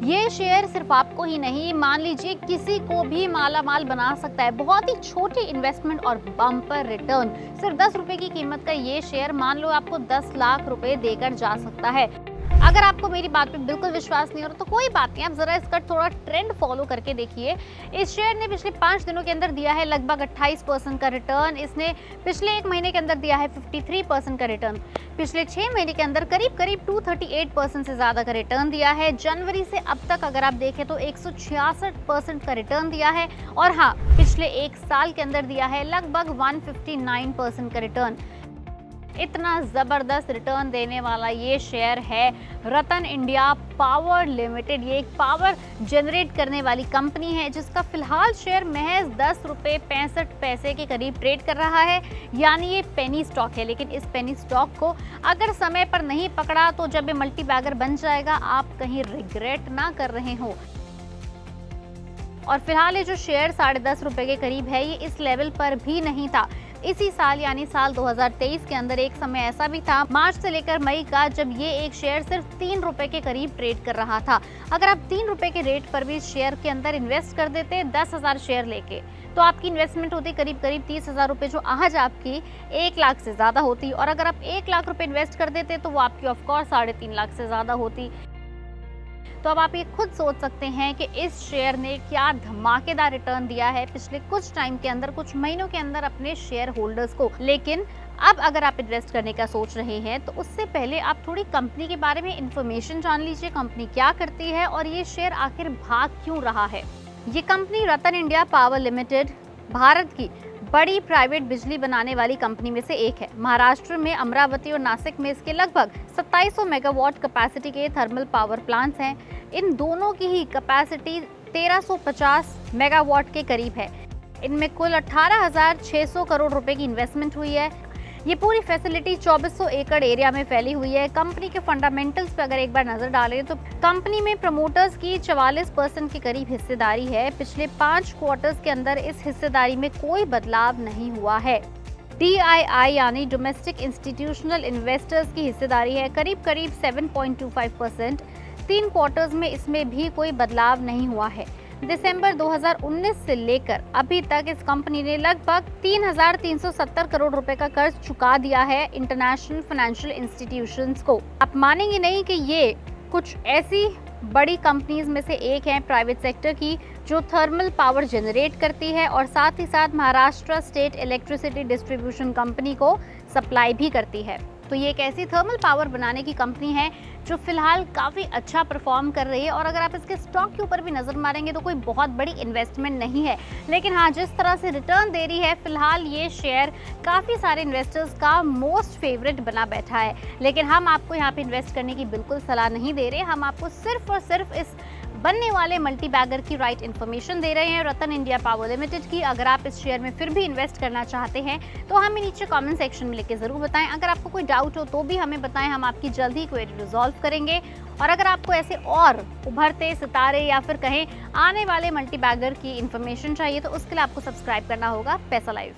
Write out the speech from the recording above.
ये शेयर सिर्फ आपको ही नहीं, मान लीजिए किसी को भी माला माल बना सकता है। बहुत ही छोटी इन्वेस्टमेंट और बम्पर रिटर्न। सिर्फ 10 रुपए की कीमत का ये शेयर मान लो आपको 10 लाख रुपए देकर जा सकता है। अगर आपको मेरी बात पे बिल्कुल विश्वास नहीं हो रहा तो कोई बात नहीं, आप जरा इसका थोड़ा ट्रेंड फॉलो करके देखिए। इस शेयर ने पिछले 5 दिनों के अंदर दिया है लगभग 28% का रिटर्न। इसने पिछले 1 महीने के अंदर दिया है 53% का रिटर्न। पिछले 6 महीने के अंदर करीब 238% से ज्यादा का रिटर्न दिया है। जनवरी से अब तक अगर आप देखें तो 166% का रिटर्न दिया है। और हाँ, पिछले 1 साल के अंदर दिया है लगभग 159% का रिटर्न। इतना जबरदस्त रिटर्न देने वाला ये शेयर है रतन इंडिया पावर लिमिटेड। ये एक पावर जनरेट करने वाली कंपनी है जिसका फिलहाल शेयर महज 10 रुपये 65 पैसे के करीब ट्रेड कर रहा है। यानी ये पेनी स्टॉक है, लेकिन इस पेनी स्टॉक को अगर समय पर नहीं पकड़ा तो जब ये मल्टी बैगर बन जाएगा आप कहीं रिग्रेट ना कर रहे हो। और फिलहाल ये जो शेयर 10.5 रुपए के करीब है, ये इस लेवल पर भी नहीं था। इसी साल यानी साल 2023 के अंदर एक समय ऐसा भी था, मार्च से लेकर मई का, जब ये एक शेयर सिर्फ 3 रुपए के करीब ट्रेड कर रहा था। अगर आप 3 रुपए के रेट पर भी इस शेयर के अंदर इन्वेस्ट कर देते 10,000 शेयर लेके, तो आपकी इन्वेस्टमेंट होती करीब 30,000 रुपए, जो आज आपकी 1 लाख से ज्यादा होती। और अगर आप 1 लाख रुपए इन्वेस्ट कर देते तो वो आपकी ऑफकोर्स 3.5 लाख से ज्यादा होती। तो अब आप ये खुद सोच सकते हैं कि इस शेयर ने क्या धमाकेदार रिटर्न दिया है पिछले कुछ टाइम के अंदर, कुछ महीनों के अंदर अपने शेयर होल्डर्स को। लेकिन अब अगर आप इन्वेस्ट करने का सोच रहे हैं तो उससे पहले आप थोड़ी कंपनी के बारे में इंफॉर्मेशन जान लीजिए, कंपनी क्या करती है और ये शेयर आखिर भाग क्यों रहा है। ये कंपनी रतन इंडिया पावर लिमिटेड भारत की बड़ी प्राइवेट बिजली बनाने वाली कंपनी में से एक है। महाराष्ट्र में अमरावती और नासिक में इसके लगभग 2700 मेगावाट कैपेसिटी के थर्मल पावर प्लांट्स हैं। इन दोनों की ही कैपेसिटी 1350 मेगावाट के करीब है। इनमें कुल 18,600 करोड़ रुपए की इन्वेस्टमेंट हुई है। ये पूरी फैसिलिटी 2400 एकड़ एरिया में फैली हुई है। कंपनी के फंडामेंटल्स पे अगर एक बार नजर डालें तो कंपनी में प्रमोटर्स की 44% के करीब हिस्सेदारी है। पिछले 5 क्वार्टर्स के अंदर इस हिस्सेदारी में कोई बदलाव नहीं हुआ है। DII यानी डोमेस्टिक इंस्टीट्यूशनल इन्वेस्टर्स की हिस्सेदारी है करीब 7.25%। 3 क्वार्टर्स में इसमें भी कोई बदलाव नहीं हुआ है। दिसंबर 2019 से लेकर अभी तक इस कंपनी ने लगभग 3,370 करोड़ रुपए का कर्ज चुका दिया है इंटरनेशनल फाइनेंशियल इंस्टीट्यूशंस को। आप मानेंगे नहीं कि ये कुछ ऐसी बड़ी कंपनीज में से एक है प्राइवेट सेक्टर की जो थर्मल पावर जनरेट करती है और साथ ही साथ Maharashtra state electricity distribution company को सप्लाई भी करती है। तो ये एक ऐसी थर्मल पावर बनाने की कंपनी है जो फिलहाल काफ़ी अच्छा परफॉर्म कर रही है। और अगर आप इसके स्टॉक के ऊपर भी नज़र मारेंगे तो कोई बहुत बड़ी इन्वेस्टमेंट नहीं है, लेकिन हाँ, जिस तरह से रिटर्न दे रही है फिलहाल ये शेयर काफ़ी सारे इन्वेस्टर्स का मोस्ट फेवरेट बना बैठा है। लेकिन हम आपको यहाँ पे इन्वेस्ट करने की बिल्कुल सलाह नहीं दे रहे, हम आपको सिर्फ और सिर्फ इस बनने वाले मल्टी बैगर की राइट इन्फॉर्मेशन दे रहे हैं, रतन इंडिया पावर लिमिटेड की। अगर आप इस शेयर में फिर भी इन्वेस्ट करना चाहते हैं तो हमें नीचे कमेंट सेक्शन में लिख के ज़रूर बताएं। अगर आपको कोई डाउट हो तो भी हमें बताएं, हम आपकी जल्द ही क्वेरी रिजॉल्व करेंगे। और अगर आपको ऐसे और उभरते सितारे या फिर कहें आने वाले मल्टी बैगर की इन्फॉर्मेशन चाहिए तो उसके लिए आपको सब्सक्राइब करना होगा पैसा लाइव।